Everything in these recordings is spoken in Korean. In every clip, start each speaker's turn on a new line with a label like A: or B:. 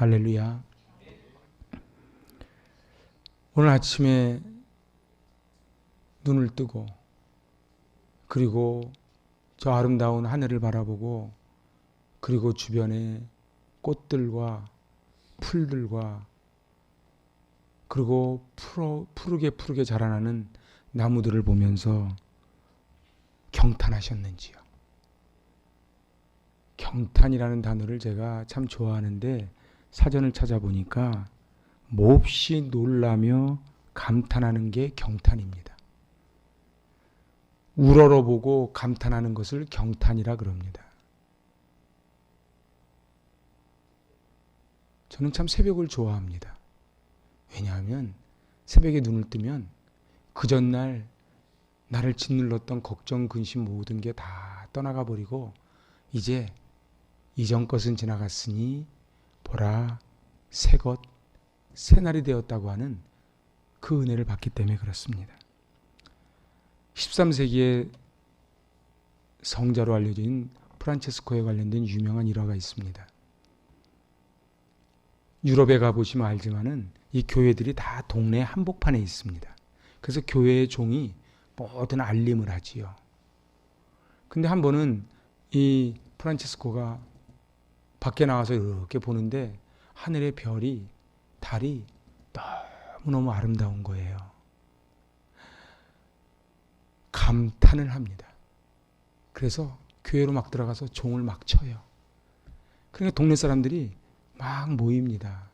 A: 할렐루야. 오늘 아침에 눈을 뜨고 그리고 저 아름다운 하늘을 바라보고 그리고 주변에 꽃들과 풀들과 그리고 푸르게 자라나는 나무들을 보면서 경탄하셨는지요. 경탄이라는 단어를 제가 참 좋아하는데 사전을 찾아보니까 몹시 놀라며 감탄하는 게 경탄입니다. 우러러보고 감탄하는 것을 경탄이라 그럽니다. 저는 참 새벽을 좋아합니다. 왜냐하면 새벽에 눈을 뜨면 그 전날 나를 짓눌렀던 걱정, 근심 모든 게 다 떠나가 버리고 이제 이전 것은 지나갔으니 보라 새것 새날이 되었다고 하는 그 은혜를 받기 때문에 그렇습니다. 13세기의 성자로 알려진 프란체스코에 관련된 유명한 일화가 있습니다. 유럽에 가보시면 알지만은 이 교회들이 다 동네 한복판에 있습니다. 그래서 교회의 종이 모든 알림을 하지요. 근데 한 번은 이 프란체스코가 밖에 나와서 이렇게 보는데 하늘의 별이 달이 너무너무 아름다운 거예요. 감탄을 합니다. 그래서 교회로 막 들어가서 종을 막 쳐요. 그러니까 동네 사람들이 막 모입니다.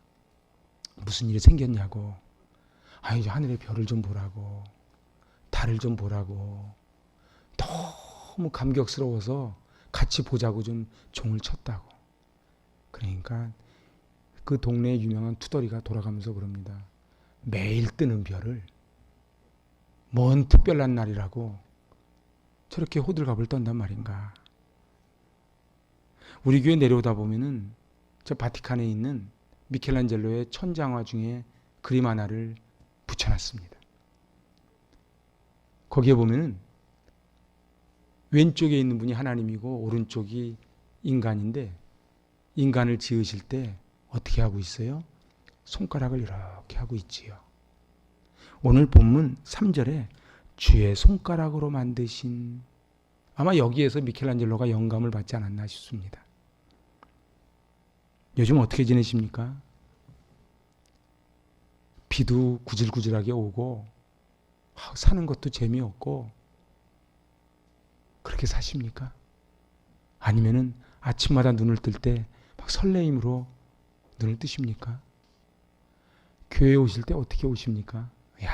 A: 무슨 일이 생겼냐고. 이제 하늘의 별을 좀 보라고. 달을 좀 보라고. 너무 감격스러워서 같이 보자고 좀 종을 쳤다고. 그러니까 그 동네의 유명한 투덜이가 돌아가면서 그럽니다. 매일 뜨는 별을 뭔 특별한 날이라고 저렇게 호들갑을 떤단 말인가. 우리 교회 내려오다 보면은 저 바티칸에 있는 미켈란젤로의 천장화 중에 그림 하나를 붙여놨습니다. 거기에 보면은 왼쪽에 있는 분이 하나님이고 오른쪽이 인간인데 인간을 지으실 때 어떻게 하고 있어요? 손가락을 이렇게 하고 있지요. 오늘 본문 3절에 주의 손가락으로 만드신, 아마 여기에서 미켈란젤로가 영감을 받지 않았나 싶습니다. 요즘 어떻게 지내십니까? 비도 구질구질하게 오고 사는 것도 재미없고 그렇게 사십니까? 아니면은 아침마다 눈을 뜰 때 막 설레임으로 눈을 뜨십니까? 교회에 오실 때 어떻게 오십니까? 야,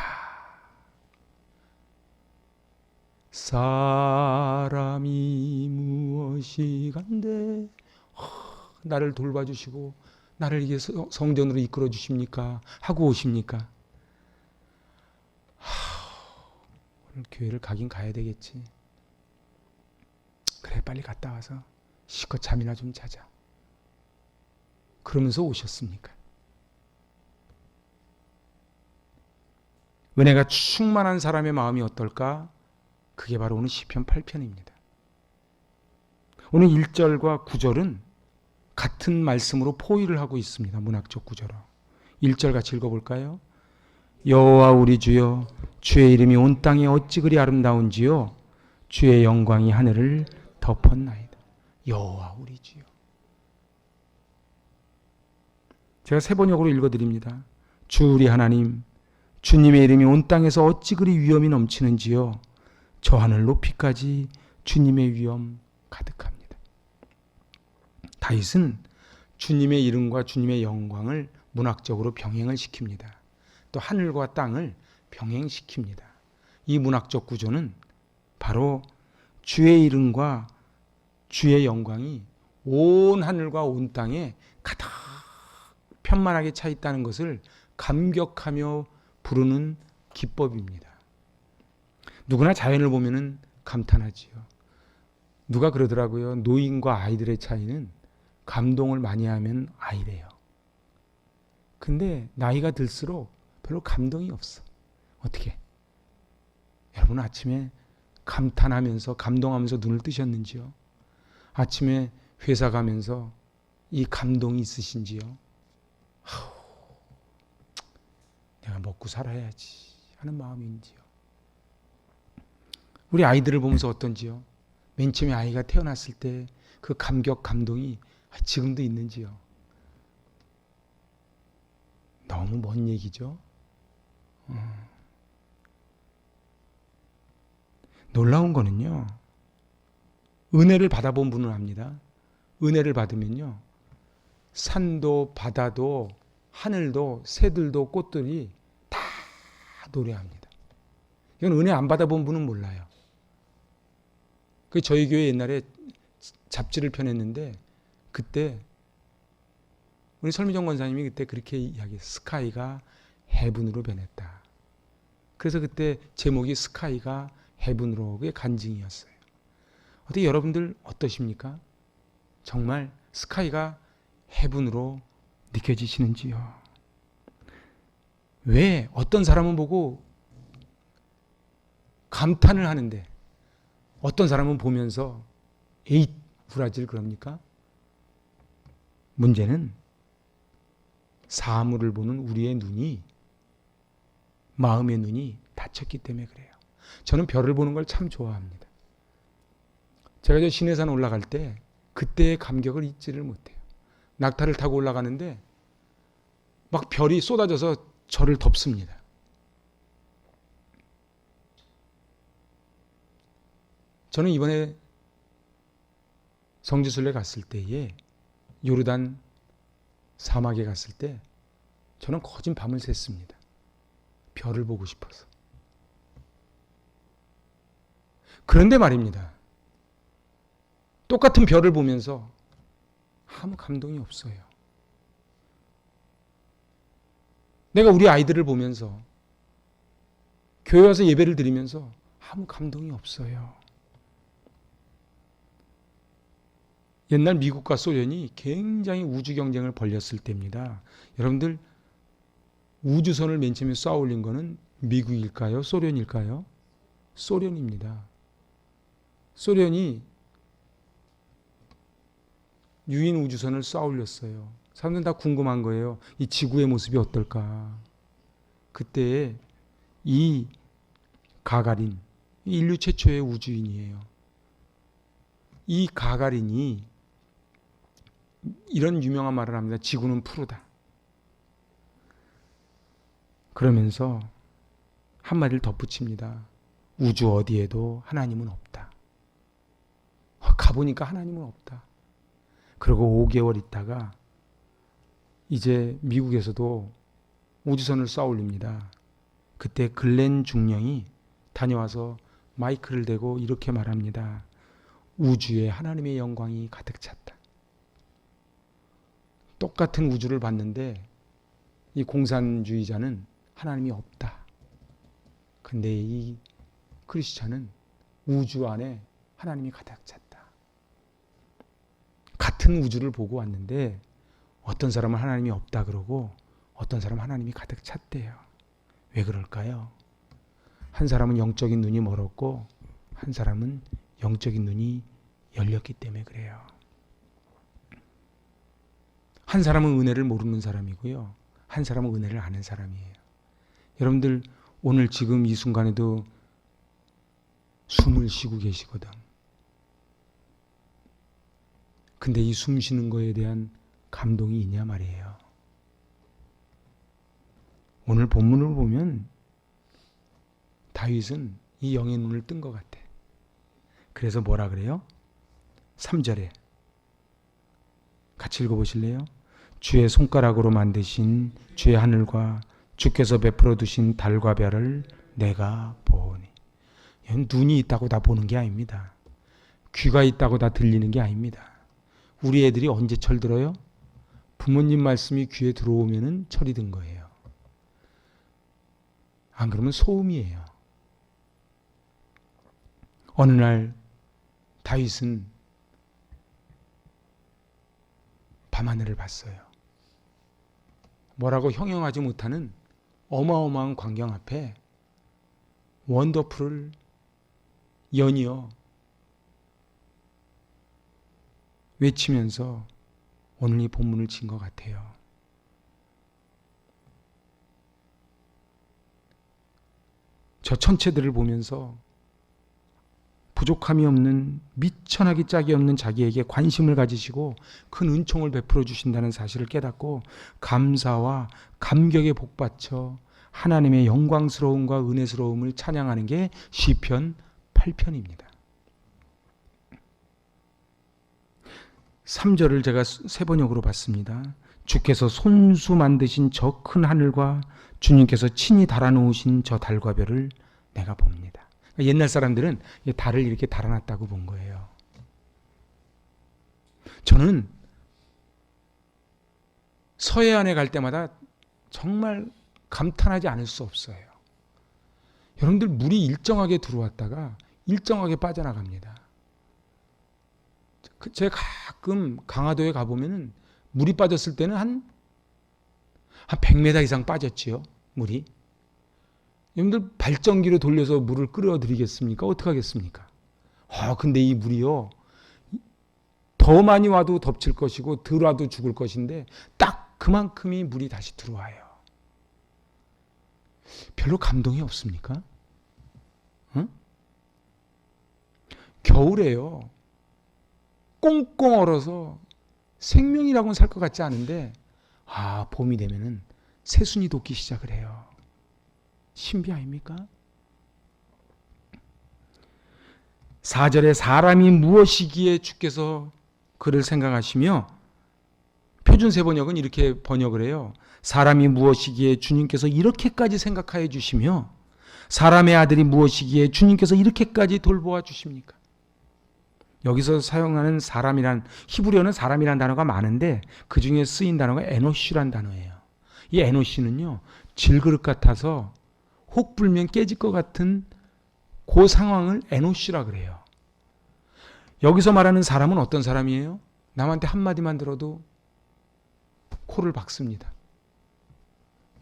A: 사람이 무엇이 간데 나를 돌봐주시고 나를 이게 성전으로 이끌어 주십니까? 하고 오십니까? 오늘 교회를 가긴 가야 되겠지. 그래, 빨리 갔다 와서 실컷 잠이나 좀 자자. 그러면서 오셨습니까? 은혜가 충만한 사람의 마음이 어떨까? 그게 바로 오늘 시편 8편입니다. 오늘 1절과 9절은 같은 말씀으로 포위를 하고 있습니다. 문학적 구조로. 1절 같이 읽어볼까요? 여호와 우리 주여, 주의 이름이 온 땅에 어찌 그리 아름다운지요. 주의 영광이 하늘을 덮었나이다. 여호와 우리 주여. 제가 세 번역으로 읽어드립니다. 주 우리 하나님, 주님의 이름이 온 땅에서 어찌 그리 위엄이 넘치는지요. 저 하늘 높이까지 주님의 위엄 가득합니다. 다윗은 주님의 이름과 주님의 영광을 문학적으로 병행을 시킵니다. 또 하늘과 땅을 병행시킵니다. 이 문학적 구조는 바로 주의 이름과 주의 영광이 온 하늘과 온 땅에 가득 편만하게 차 있다는 것을 감격하며 부르는 기법입니다. 누구나 자연을 보면은 감탄하지요. 누가 그러더라고요. 노인과 아이들의 차이는 감동을 많이 하면 아이래요. 근데 나이가 들수록 별로 감동이 없어. 어떻게? 여러분 아침에 감탄하면서 감동하면서 눈을 뜨셨는지요? 아침에 회사 가면서 이 감동이 있으신지요? 내가 먹고 살아야지 하는 마음인지요. 우리 아이들을 보면서 어떤지요? 맨 처음에 아이가 태어났을 때 그 감격, 감동이 지금도 있는지요? 너무 먼 얘기죠. 놀라운 거는요, 은혜를 받아본 분은 압니다. 은혜를 받으면요, 산도 바다도 하늘도 새들도 꽃들이 다 노래합니다. 이건 은혜 안 받아본 분은 몰라요. 그 저희 교회 옛날에 잡지를 펴냈는데 그때 우리 설미정 권사님이 그때 그렇게 이야기했어요. 스카이가 헤븐으로 변했다. 그래서 그때 제목이 스카이가 헤븐으로, 그게 간증이었어요. 어떻게 여러분들 어떠십니까? 정말 스카이가 헤븐으로 느껴지시는지요? 왜 어떤 사람은 보고 감탄을 하는데 어떤 사람은 보면서 에잇 후라질 그럽니까? 문제는 사물을 보는 우리의 눈이, 마음의 눈이 닫혔기 때문에 그래요. 저는 별을 보는 걸 참 좋아합니다. 제가 저 신해산 올라갈 때 그때의 감격을 잊지를 못해요. 낙타를 타고 올라가는데 막 별이 쏟아져서 저를 덮습니다. 저는 이번에 성지순례 갔을 때에 요르단 사막에 갔을 때 저는 거진 밤을 샜습니다. 별을 보고 싶어서. 그런데 말입니다. 똑같은 별을 보면서 아무 감동이 없어요. 내가 우리 아이들을 보면서 교회 와서 예배를 드리면서 아무 감동이 없어요. 옛날 미국과 소련이 굉장히 우주 경쟁을 벌였을 때입니다. 여러분들 우주선을 맨 처음에 쏘아 올린 거는 미국일까요? 소련일까요? 소련입니다. 소련이 유인 우주선을 쏘아 올렸어요. 사람들은 다 궁금한 거예요. 이 지구의 모습이 어떨까? 그때 이 가가린, 인류 최초의 우주인이에요. 이 가가린이 이런 유명한 말을 합니다. 지구는 푸르다. 그러면서 한마디를 덧붙입니다. 우주 어디에도 하나님은 없다. 가보니까 하나님은 없다. 그리고 5개월 있다가 이제 미국에서도 우주선을 쏘아 올립니다. 그때 글렌 중령이 다녀와서 마이크를 대고 이렇게 말합니다. 우주에 하나님의 영광이 가득 찼다. 똑같은 우주를 봤는데 이 공산주의자는 하나님이 없다. 근데 이 크리스찬은 우주 안에 하나님이 가득 찼다. 같은 우주를 보고 왔는데 어떤 사람은 하나님이 없다 그러고 어떤 사람은 하나님이 가득 찼대요. 왜 그럴까요? 한 사람은 영적인 눈이 멀었고 한 사람은 영적인 눈이 열렸기 때문에 그래요. 한 사람은 은혜를 모르는 사람이고요. 한 사람은 은혜를 아는 사람이에요. 여러분들 오늘 지금 이 순간에도 숨을 쉬고 계시거든. 근데 이 숨 쉬는 거에 대한 감동이 있냐 말이에요. 오늘 본문을 보면 다윗은 이 영의 눈을 뜬 것 같아. 그래서 뭐라 그래요? 3절에 같이 읽어보실래요? 주의 손가락으로 만드신 주의 하늘과 주께서 베풀어 두신 달과 별을 내가 보니. 눈이 있다고 다 보는 게 아닙니다. 귀가 있다고 다 들리는 게 아닙니다. 우리 애들이 언제 철들어요? 부모님 말씀이 귀에 들어오면은 철이 든 거예요. 안 그러면 소음이에요. 어느 날 다윗은 밤하늘을 봤어요. 뭐라고 형용하지 못하는 어마어마한 광경 앞에 원더풀을 연이어 외치면서 오늘 이 본문을 친 것 같아요. 저 천체들을 보면서 부족함이 없는, 미천하기 짝이 없는 자기에게 관심을 가지시고 큰 은총을 베풀어 주신다는 사실을 깨닫고 감사와 감격에 복받쳐 하나님의 영광스러움과 은혜스러움을 찬양하는 게 시편 8편입니다. 3절을 제가 세 번역으로 봤습니다. 주께서 손수 만드신 저 큰 하늘과 주님께서 친히 달아놓으신 저 달과 별을 내가 봅니다. 옛날 사람들은 달을 이렇게 달아놨다고 본 거예요. 저는 서해안에 갈 때마다 정말 감탄하지 않을 수 없어요. 여러분들 물이 일정하게 들어왔다가 일정하게 빠져나갑니다. 제가 가끔 강화도에 가보면 물이 빠졌을 때는 한 100m 이상 빠졌지요. 물이. 여러분들 발전기로 돌려서 물을 끌어들이겠습니까? 어떻게 하겠습니까? 근데 이 물이요, 더 많이 와도 덮칠 것이고 덜 와도 죽을 것인데 딱 그만큼이 물이 다시 들어와요. 별로 감동이 없습니까? 응? 겨울에요, 꽁꽁 얼어서 생명이라고는 살 것 같지 않은데 봄이 되면은 새순이 돋기 시작을 해요. 신비 아닙니까? 4절에 사람이 무엇이기에 주께서 그를 생각하시며, 표준세 번역은 이렇게 번역을 해요. 사람이 무엇이기에 주님께서 이렇게까지 생각하여 주시며 사람의 아들이 무엇이기에 주님께서 이렇게까지 돌보아 주십니까? 여기서 사용하는 사람이란, 히브리어는 사람이란 단어가 많은데 그 중에 쓰인 단어가 에노시란 단어예요. 이 에노시는요, 질그릇 같아서 혹 불면 깨질 것 같은 그 상황을 에노시라 그래요. 여기서 말하는 사람은 어떤 사람이에요? 남한테 한마디만 들어도 코를 박습니다.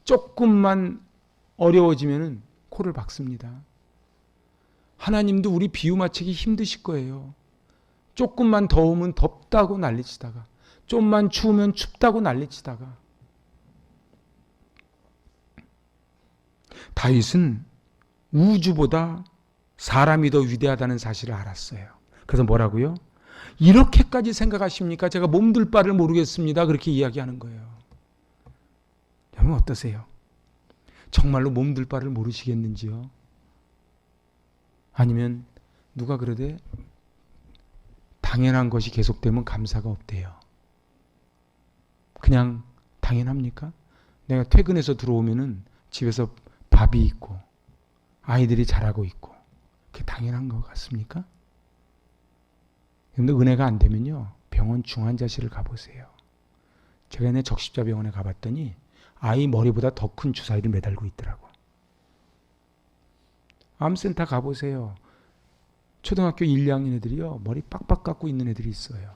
A: 조금만 어려워지면 코를 박습니다. 하나님도 우리 비유 맞추기 힘드실 거예요. 조금만 더우면 덥다고 난리치다가, 좀만 추우면 춥다고 난리치다가. 다윗은 우주보다 사람이 더 위대하다는 사실을 알았어요. 그래서 뭐라고요? 이렇게까지 생각하십니까? 제가 몸둘 바를 모르겠습니다. 그렇게 이야기하는 거예요. 여러분 어떠세요? 정말로 몸둘 바를 모르시겠는지요? 아니면 누가 그러되 당연한 것이 계속되면 감사가 없대요. 그냥 당연합니까? 내가 퇴근해서 들어오면은 집에서 밥이 있고 아이들이 자라고 있고 그게 당연한 것 같습니까? 근데 은혜가 안 되면요, 병원 중환자실을 가보세요. 제가 옛날에 적십자병원에 가봤더니 아이 머리보다 더 큰 주사위를 매달고 있더라고. 암센터 가보세요. 초등학교 1, 2학년 애들이요, 머리 빡빡 깎고 있는 애들이 있어요.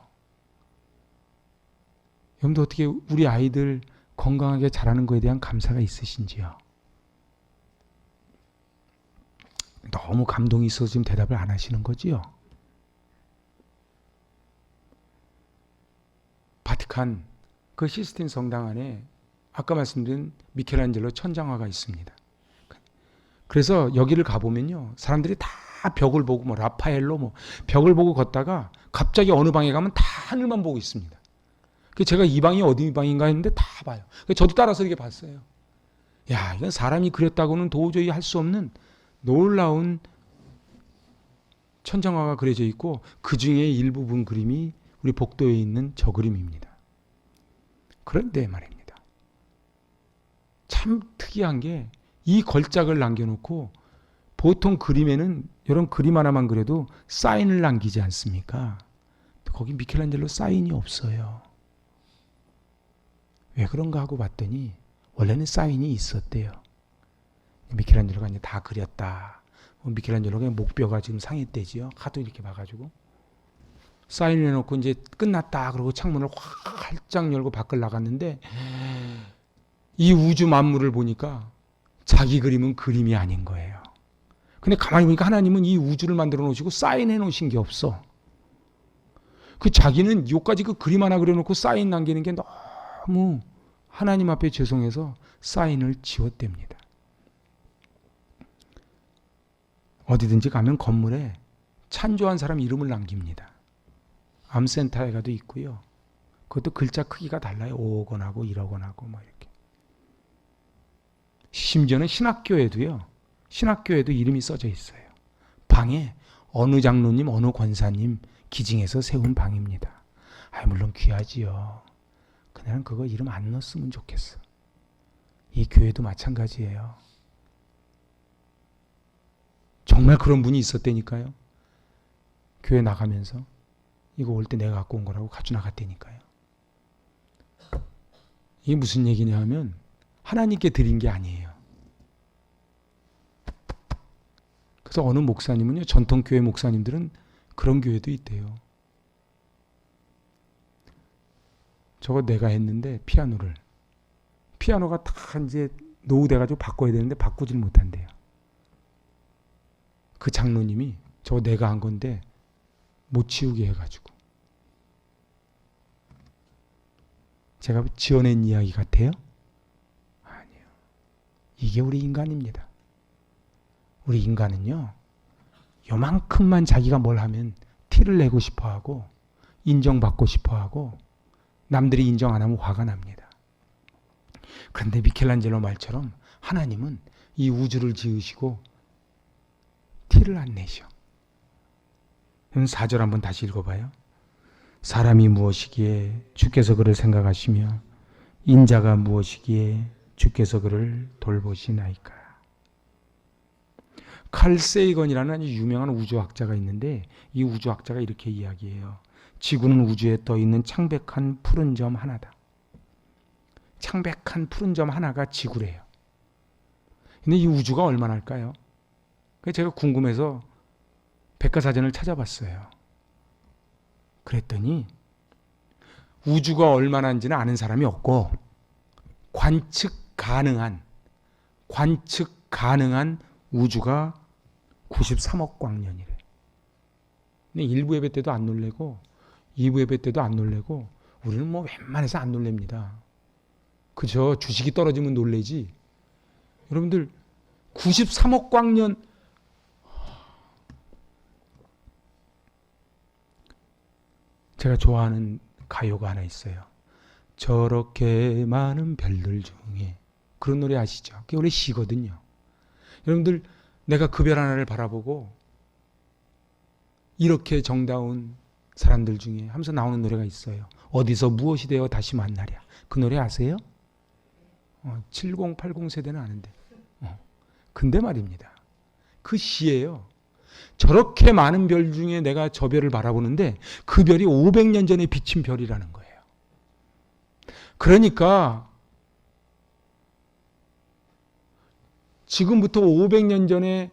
A: 여러분도 어떻게 우리 아이들 건강하게 자라는 거에 대한 감사가 있으신지요? 너무 감동이 있어서 지금 대답을 안 하시는 거지요? 바티칸 그 시스틴 성당 안에 아까 말씀드린 미켈란젤로 천장화가 있습니다. 그래서 여기를 가보면요, 사람들이 다 벽을 보고 뭐 라파엘로 뭐 벽을 보고 걷다가 갑자기 어느 방에 가면 다 하늘만 보고 있습니다. 제가 이 방이 어디 방인가 했는데 다 봐요. 저도 따라서 이렇게 봤어요. 야, 이건 사람이 그렸다고는 도저히 할 수 없는 놀라운 천장화가 그려져 있고 그 중에 일부분 그림이 우리 복도에 있는 저 그림입니다. 그런데 말입니다, 참 특이한 게 이 걸작을 남겨놓고 보통 그림에는 이런 그림 하나만 그려도 사인을 남기지 않습니까? 거기 미켈란젤로 사인이 없어요. 왜 그런가 하고 봤더니 원래는 사인이 있었대요. 미켈란젤로가 이제 다 그렸다. 미켈란젤로가 목뼈가 지금 상했대지요. 하도 이렇게 봐가지고 사인을 해놓고 이제 끝났다 그러고 창문을 활짝 열고 밖을 나갔는데 이 우주 만물을 보니까 자기 그림은 그림이 아닌 거예요. 근데 가만히 보니까 하나님은 이 우주를 만들어 놓으시고 사인해 놓으신 게 없어. 자기는 요까지 그 그림 하나 그려놓고 사인 남기는 게 너무 하나님 앞에 죄송해서 사인을 지웠답니다. 어디든지 가면 건물에 찬조한 사람 이름을 남깁니다. 암센터에 가도 있고요. 그것도 글자 크기가 달라요. 5억 원하고 1억 원하고 뭐 이렇게. 심지어는 신학교에도 이름이 써져 있어요. 방에 어느 장로님, 어느 권사님 기증해서 세운 방입니다. 물론 귀하지요. 그냥 그거 이름 안 넣었으면 좋겠어. 이 교회도 마찬가지예요. 정말 그런 분이 있었다니까요. 교회 나가면서 이거 올 때 내가 갖고 온 거라고 가지고 나갔다니까요. 이게 무슨 얘기냐 하면 하나님께 드린 게 아니에요. 그래서 어느 목사님은요, 전통교회 목사님들은 그런 교회도 있대요. 저거 내가 했는데 피아노가 다 이제 노후돼가지고 바꿔야 되는데 바꾸질 못한대요. 그 장로님이 저거 내가 한 건데 못 치우게 해가지고. 제가 지어낸 이야기 같아요? 아니요. 이게 우리 인간입니다. 우리 인간은요, 요만큼만 자기가 뭘 하면 티를 내고 싶어 하고, 인정받고 싶어 하고, 남들이 인정 안 하면 화가 납니다. 그런데 미켈란젤로 말처럼 하나님은 이 우주를 지으시고 티를 안 내셔. 4절 한번 다시 읽어봐요. 사람이 무엇이기에 주께서 그를 생각하시며 인자가 무엇이기에 주께서 그를 돌보시나이까. 칼 세이건이라는 아주 유명한 우주학자가 있는데 이 우주학자가 이렇게 이야기해요. 지구는 우주에 떠있는 창백한 푸른 점 하나다. 창백한 푸른 점 하나가 지구래요. 근데 이 우주가 얼마나 할까요? 그래서 제가 궁금해서 백과사전을 찾아봤어요. 그랬더니 우주가 얼마나인지는 아는 사람이 없고 관측 가능한 우주가 93억 광년이래. 근데 1부 예배 때도 안 놀래고 2부 예배 때도 안 놀래고 우리는 뭐 웬만해서 안 놀랍니다. 그저 주식이 떨어지면 놀래지. 여러분들 93억 광년, 제가 좋아하는 가요가 하나 있어요. 저렇게 많은 별들 중에, 그런 노래 아시죠? 그게 원래 시거든요. 여러분들 내가 그 별 하나를 바라보고 이렇게 정다운 사람들 중에 하면서 나오는 노래가 있어요. 어디서 무엇이 되어 다시 만나랴. 그 노래 아세요? 70, 80 세대는 아는데. 근데 말입니다. 그 시예요. 저렇게 많은 별 중에 내가 저 별을 바라보는데 그 별이 500년 전에 비친 별이라는 거예요. 그러니까 지금부터 500년 전에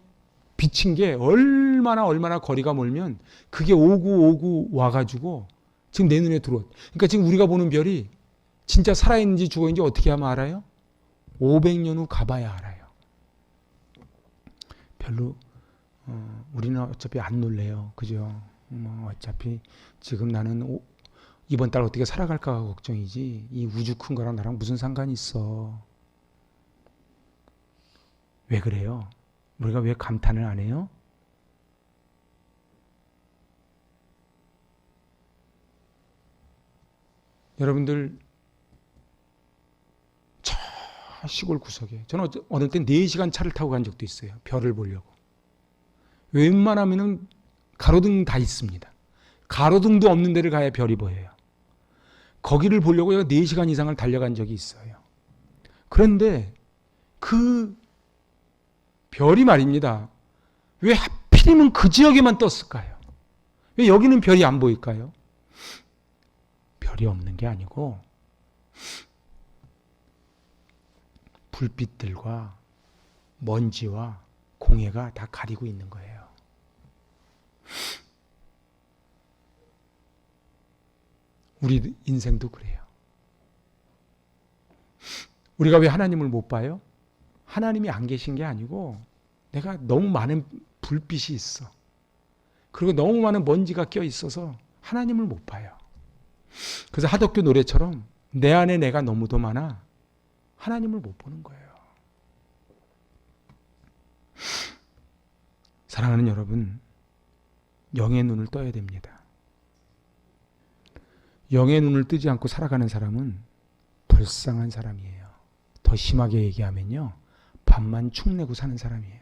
A: 비친 게 얼마나 거리가 멀면 그게 오고 와가지고 지금 내 눈에 들어와. 그러니까 지금 우리가 보는 별이 진짜 살아있는지 죽어있는지 어떻게 하면 알아요? 500년 후 가봐야 알아요. 별로 우리는 어차피 안 놀래요. 그죠? 어차피 지금 나는 이번 달 어떻게 살아갈까 걱정이지 이 우주 큰 거랑 나랑 무슨 상관이 있어. 왜 그래요? 우리가 왜 감탄을 안 해요? 여러분들 저 시골 구석에 저는 어느 때 4시간 차를 타고 간 적도 있어요. 별을 보려고. 웬만하면 가로등 다 있습니다. 가로등도 없는 데를 가야 별이 보여요. 거기를 보려고 제가 4시간 이상을 달려간 적이 있어요. 그런데 그 별이 말입니다. 왜 하필이면 그 지역에만 떴을까요? 왜 여기는 별이 안 보일까요? 별이 없는 게 아니고 불빛들과 먼지와 공해가 다 가리고 있는 거예요. 우리 인생도 그래요. 우리가 왜 하나님을 못 봐요? 하나님이 안 계신 게 아니고 내가 너무 많은 불빛이 있어. 그리고 너무 많은 먼지가 껴 있어서 하나님을 못 봐요. 그래서 하덕교 노래처럼 내 안에 내가 너무도 많아 하나님을 못 보는 거예요. 사랑하는 여러분, 영의 눈을 떠야 됩니다. 영의 눈을 뜨지 않고 살아가는 사람은 불쌍한 사람이에요. 더 심하게 얘기하면요, 밥만 축내고 사는 사람이에요.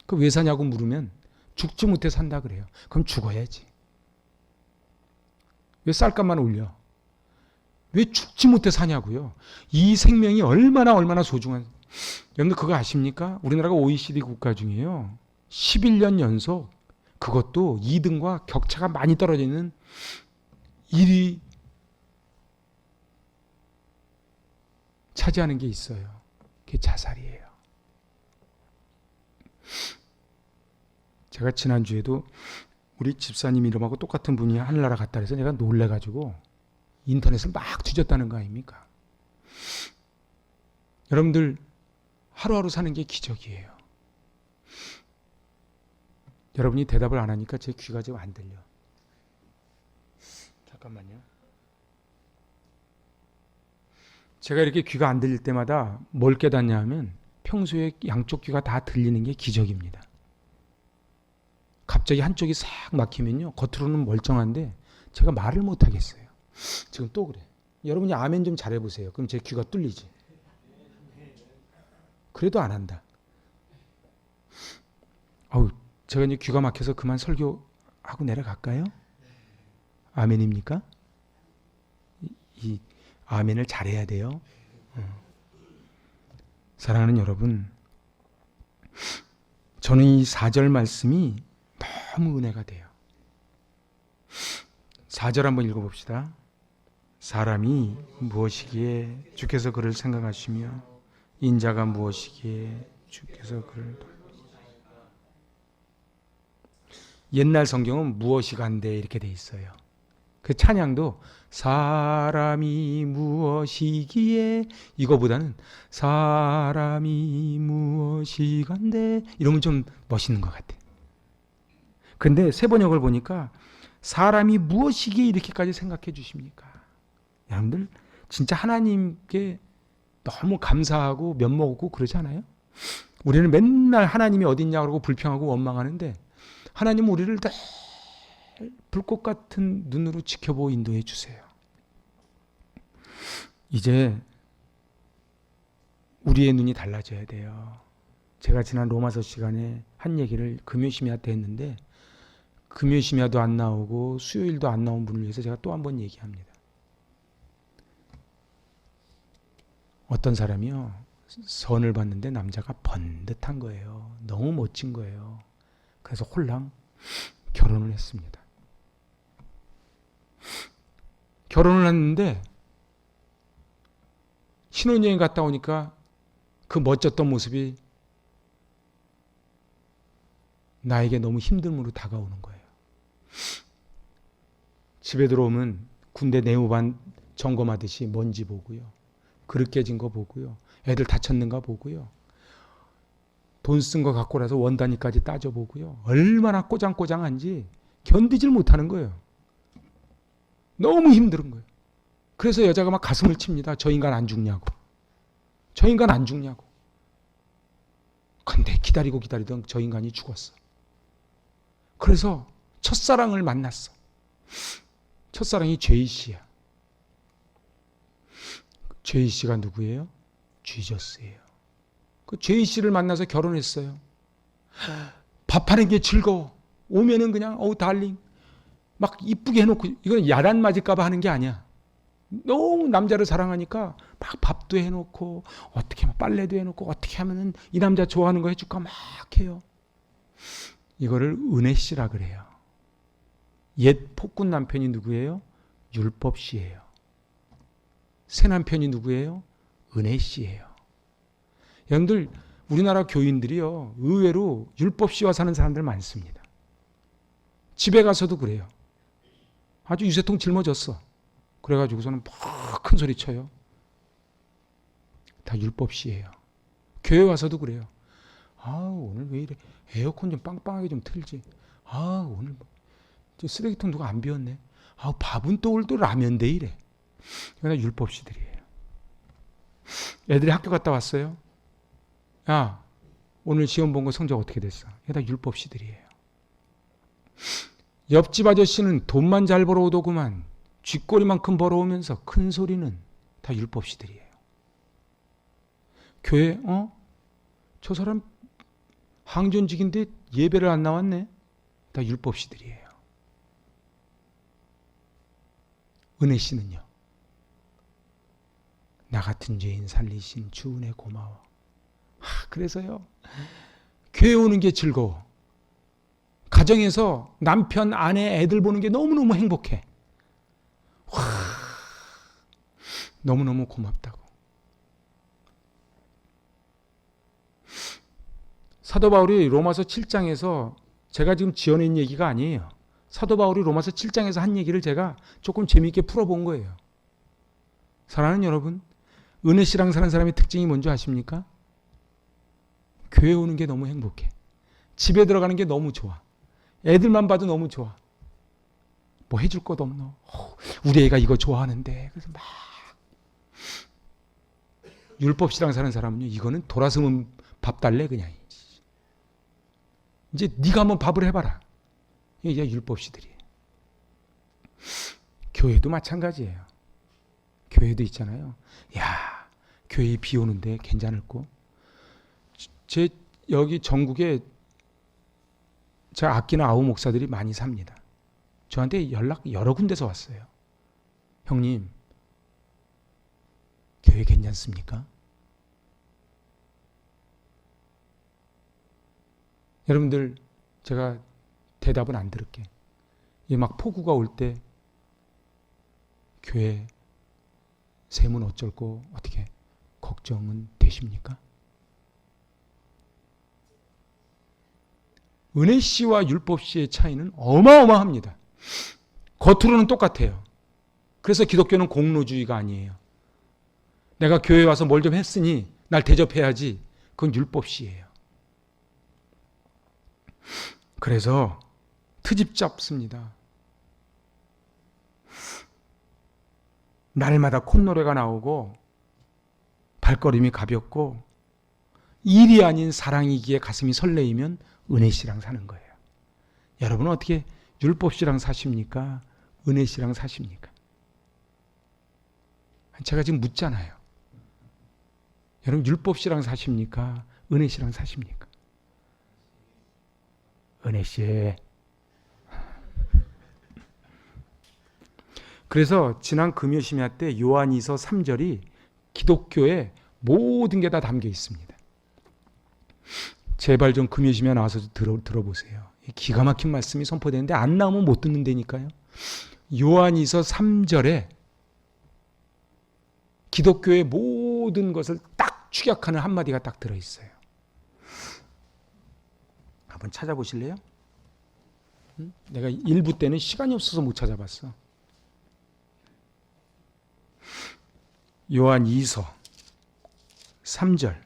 A: 그 왜 사냐고 물으면 죽지 못해 산다 그래요. 그럼 죽어야지. 왜 쌀값만 올려? 왜 죽지 못해 사냐고요. 이 생명이 얼마나 소중한. 여러분들 그거 아십니까? 우리나라가 OECD 국가 중에요, 11년 연속, 그것도 2등과 격차가 많이 떨어져 있는 1위 차지하는 게 있어요. 그게 자살이에요. 제가 지난주에도 우리 집사님 이름하고 똑같은 분이 하늘나라 갔다 그래서 내가 놀래가지고 인터넷을 막 뒤졌다는 거 아닙니까? 여러분들 하루하루 사는 게 기적이에요. 여러분이 대답을 안 하니까 제 귀가 좀 안 들려. 잠깐만요. 제가 이렇게 귀가 안 들릴 때마다 뭘 깨닫냐 하면 평소에 양쪽 귀가 다 들리는 게 기적입니다. 갑자기 한쪽이 싹 막히면요, 겉으로는 멀쩡한데 제가 말을 못 하겠어요. 지금 또 그래. 여러분이 아멘 좀 잘해보세요. 그럼 제 귀가 뚫리지. 그래도 안 한다. 제가 이제 귀가 막혀서 그만 설교하고 내려갈까요? 아멘입니까? 이 아멘을 잘해야 돼요. 사랑하는 여러분, 저는 이 4절 말씀이 너무 은혜가 돼요. 4절 한번 읽어봅시다. 사람이 무엇이기에 주께서 그를 생각하시며 인자가 무엇이기에 주께서 그를 옛날 성경은 무엇이간데 이렇게 돼 있어요. 그 찬양도 사람이 무엇이기에, 이거보다는 사람이 무엇이간데 이러면 좀 멋있는 것 같아. 근데 새번역을 보니까 사람이 무엇이기에 이렇게까지 생각해 주십니까? 여러분들 진짜 하나님께 너무 감사하고 면목없고 그러지 않아요? 우리는 맨날 하나님이 어딨냐고 그러고 불평하고 원망하는데 하나님은 우리를 다 불꽃 같은 눈으로 지켜보고 인도해 주세요. 이제 우리의 눈이 달라져야 돼요. 제가 지난 로마서 시간에 한 얘기를 금요시미아때 했는데 금요시미아도 안 나오고 수요일도 안 나온 분을 위해서 제가 또 한 번 얘기합니다. 어떤 사람이요, 선을 봤는데 남자가 번듯한 거예요. 너무 멋진 거예요. 그래서 홀랑 결혼을 했습니다. 결혼을 했는데 신혼여행 갔다 오니까 그 멋졌던 모습이 나에게 너무 힘듦으로 다가오는 거예요. 집에 들어오면 군대 내무반 점검하듯이 먼지 보고요, 그릇 깨진 거 보고요, 애들 다쳤는가 보고요, 돈 쓴 거 갖고 나서 원단위까지 따져보고요, 얼마나 꼬장꼬장한지 견디질 못하는 거예요. 너무 힘든 거예요. 그래서 여자가 막 가슴을 칩니다. 저 인간 안 죽냐고. 저 인간 안 죽냐고. 근데 기다리던 저 인간이 죽었어. 그래서 첫사랑을 만났어. 첫사랑이 제이 씨야. 제이 씨가 누구예요? 지저스예요. 그 제이 씨를 만나서 결혼했어요. 밥하는 게 즐거워. 오면은 그냥 달링 막 이쁘게 해놓고, 이건 야단 맞을까 봐 하는 게 아니야. 너무 남자를 사랑하니까 막 밥도 해놓고 어떻게 하면 빨래도 해놓고 어떻게 하면은 이 남자 좋아하는 거 해줄까 막 해요. 이거를 은혜씨라 그래요. 옛 폭군 남편이 누구예요? 율법씨예요. 새 남편이 누구예요? 은혜씨예요. 여러분들 우리나라 교인들이요, 의외로 율법씨와 사는 사람들 많습니다. 집에 가서도 그래요. 아주 유세통 짊어졌어. 그래가지고서는 막 큰 소리 쳐요. 다 율법씨예요. 교회 와서도 그래요. 오늘 왜 이래? 에어컨 좀 빵빵하게 좀 틀지. 오늘 저 쓰레기통 누가 안 비웠네. 밥은 또 오늘 또 라면 돼 이래. 이거 율법씨들이에요. 애들이 학교 갔다 왔어요. 야, 오늘 시험 본 거 성적 어떻게 됐어? 이게 다 율법 시들이에요. 옆집 아저씨는 돈만 잘 벌어오더구만. 쥐꼬리만큼 벌어오면서 큰 소리는 다 율법 시들이에요. 교회 저 사람 항전직인데 예배를 안 나왔네. 다 율법 시들이에요. 은혜 씨는요? 나 같은 죄인 살리신 주 은혜 고마워. 그래서요, 교회 오는 게 즐거워. 가정에서 남편, 아내, 애들 보는 게 너무너무 행복해. 너무너무 고맙다고. 사도 바울이 로마서 7장에서 제가 지금 지어낸 얘기가 아니에요. 사도 바울이 로마서 7장에서 한 얘기를 제가 조금 재미있게 풀어본 거예요. 사랑하는 여러분, 은혜 씨랑 사는 사람의 특징이 뭔지 아십니까? 교회 오는 게 너무 행복해. 집에 들어가는 게 너무 좋아. 애들만 봐도 너무 좋아. 뭐 해줄 것 없노? 우리 애가 이거 좋아하는데. 그래서 막 율법시랑 사는 사람은요, 이거는 돌아서면 밥 달래 그냥. 이제 네가 한번 밥을 해봐라. 이게 율법시들이에요. 교회도 마찬가지예요. 교회도 있잖아요. 야, 교회 비 오는데 괜찮을꼬? 제 여기 전국에 제가 아끼는 아우 목사들이 많이 삽니다. 저한테 연락 여러 군데서 왔어요. 형님, 교회 괜찮습니까? 여러분들, 제가 대답은 안 들을게. 이 막 폭우가 올 때 교회 셈은 어쩔고 어떻게 걱정은 되십니까? 은혜 씨와 율법 씨의 차이는 어마어마합니다. 겉으로는 똑같아요. 그래서 기독교는 공로주의가 아니에요. 내가 교회에 와서 뭘 좀 했으니 날 대접해야지. 그건 율법 씨예요. 그래서 트집 잡습니다. 날마다 콧노래가 나오고 발걸음이 가볍고 일이 아닌 사랑이기에 가슴이 설레이면 은혜 씨랑 사는 거예요. 여러분은 어떻게 율법 씨랑 사십니까? 은혜 씨랑 사십니까? 제가 지금 묻잖아요. 여러분 율법 씨랑 사십니까? 은혜 씨랑 사십니까? 은혜 씨. 그래서 지난 금요심야 때 요한이서 3절이 기독교의 모든 게 다 담겨 있습니다. 제발 좀 금요심야 나와서 들어보세요. 기가 막힌 말씀이 선포되는데 안 나오면 못 듣는다니까요. 요한이서 3절에 기독교의 모든 것을 딱 축약하는 한마디가 딱 들어있어요. 한번 찾아보실래요? 내가 일부 때는 시간이 없어서 못 찾아봤어. 요한 2서 3절.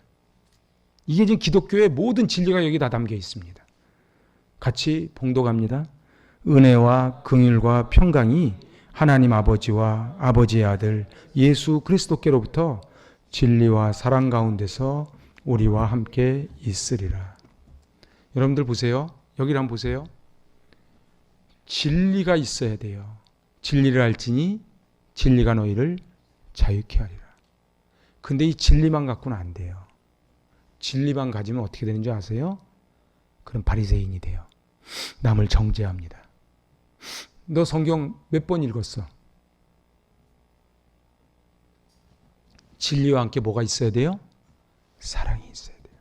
A: 이게 지금 기독교의 모든 진리가 여기 다 담겨 있습니다. 같이 봉독합니다. 은혜와 긍휼과 평강이 하나님 아버지와 아버지의 아들 예수 그리스도께로부터 진리와 사랑 가운데서 우리와 함께 있으리라. 여러분들 보세요. 여기를 한번 보세요. 진리가 있어야 돼요. 진리를 알지니 진리가 너희를 자유케 하리라. 근데 이 진리만 갖고는 안 돼요. 진리만 가지면 어떻게 되는 줄 아세요? 그럼 바리새인이 돼요. 남을 정죄합니다. 너 성경 몇 번 읽었어? 진리와 함께 뭐가 있어야 돼요? 사랑이 있어야 돼요.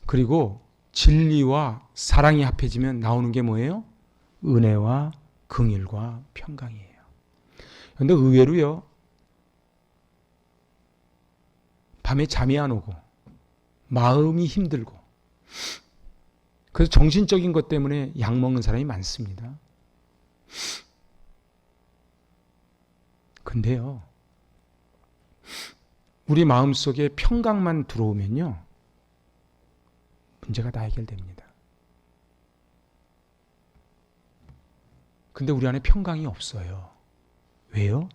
A: 그리고 진리와 사랑이 합해지면 나오는 게 뭐예요? 은혜와 긍휼과 평강이에요. 그런데 의외로요, 밤에 잠이 안 오고 마음이 힘들고 그래서 정신적인 것 때문에 약 먹는 사람이 많습니다. 근데요, 우리 마음속에 평강만 들어오면요, 문제가 다 해결됩니다. 근데 우리 안에 평강이 없어요. 왜요?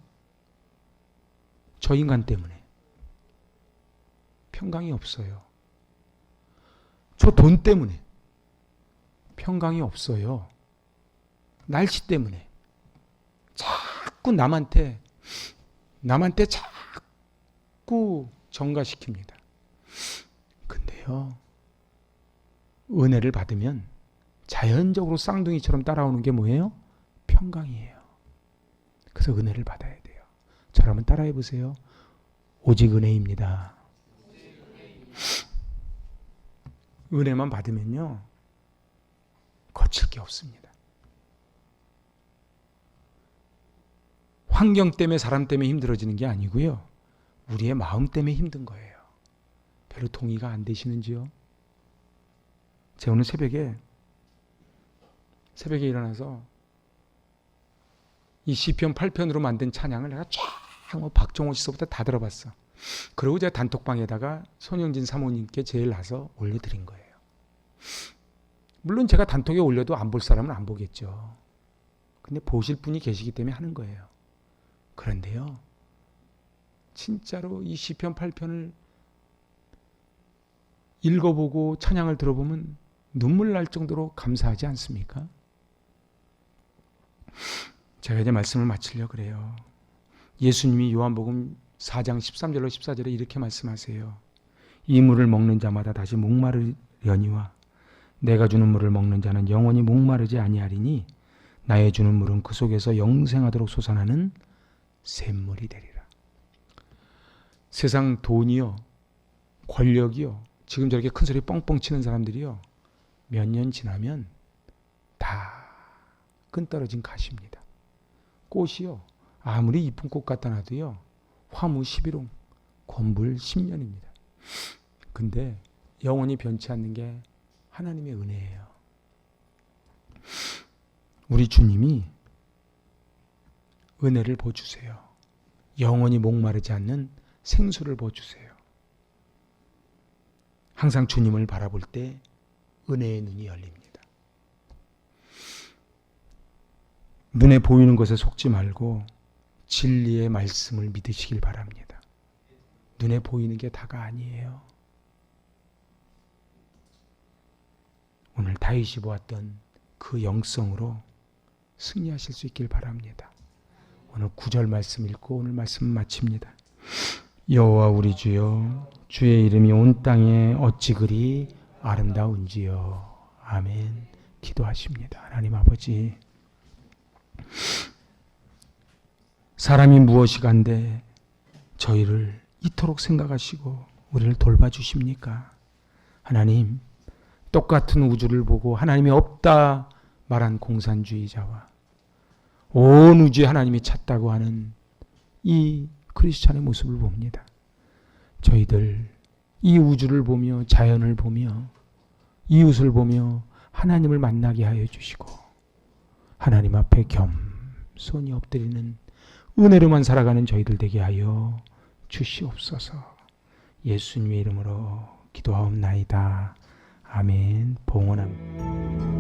A: 저 인간 때문에. 평강이 없어요. 저 돈 때문에 평강이 없어요. 날씨 때문에 자꾸 남한테 자꾸 전가시킵니다. 근데요, 은혜를 받으면 자연적으로 쌍둥이처럼 따라오는 게 뭐예요? 평강이에요. 그래서 은혜를 받아야 돼요. 저를 한번 따라해 보세요. 오직 은혜입니다. 은혜만 받으면요, 거칠 게 없습니다. 환경 때문에, 사람 때문에 힘들어지는 게 아니고요, 우리의 마음 때문에 힘든 거예요. 별로 동의가 안 되시는지요? 제가 오늘 새벽에 일어나서 이 시편 8편으로 만든 찬양을 내가 쫙 박정호 씨서부터 다 들어봤어. 그리고 제가 단톡방에다가 손영진 사모님께 제일 나서 올려드린 거예요. 물론 제가 단톡에 올려도 안 볼 사람은 안 보겠죠. 근데 보실 분이 계시기 때문에 하는 거예요. 그런데요, 진짜로 이 시편 8편을 읽어보고 찬양을 들어보면 눈물 날 정도로 감사하지 않습니까? 제가 이제 말씀을 마치려고 그래요. 예수님이 요한복음 4장 13절로 14절에 이렇게 말씀하세요. 이 물을 먹는 자마다 다시 목마르려니와 내가 주는 물을 먹는 자는 영원히 목마르지 아니하리니 나의 주는 물은 그 속에서 영생하도록 솟아나는 샘물이 되리라. 세상 돈이요, 권력이요, 지금 저렇게 큰 소리 뻥뻥 치는 사람들이요, 몇 년 지나면 다 끈떨어진 가시입니다. 꽃이요, 아무리 이쁜 꽃 갖다 놔도요, 화무 11홍, 권불 10년입니다. 근데 영원히 변치 않는 게 하나님의 은혜예요. 우리 주님이 은혜를 부어주세요. 영원히 목마르지 않는 생수를 부어주세요. 항상 주님을 바라볼 때 은혜의 눈이 열립니다. 눈에 보이는 것에 속지 말고 진리의 말씀을 믿으시길 바랍니다. 눈에 보이는 게 다가 아니에요. 오늘 다윗이 보았던 그 영성으로 승리하실 수 있길 바랍니다. 오늘 9절 말씀 읽고 오늘 말씀 마칩니다. 여호와 우리 주여, 주의 이름이 온 땅에 어찌 그리 아름다운지요. 아멘. 기도하십니다. 하나님 아버지, 사람이 무엇이간데 저희를 이토록 생각하시고 우리를 돌봐주십니까? 하나님, 똑같은 우주를 보고 하나님이 없다 말한 공산주의자와 온 우주에 하나님이 찾다고 하는 이 크리스찬의 모습을 봅니다. 저희들 이 우주를 보며 자연을 보며 이웃을 보며 하나님을 만나게 하여 주시고 하나님 앞에 겸손히 엎드리는 은혜로만 살아가는 저희들 되게 하여 주시옵소서. 예수님의 이름으로 기도하옵나이다. 아멘. 봉헌합니다.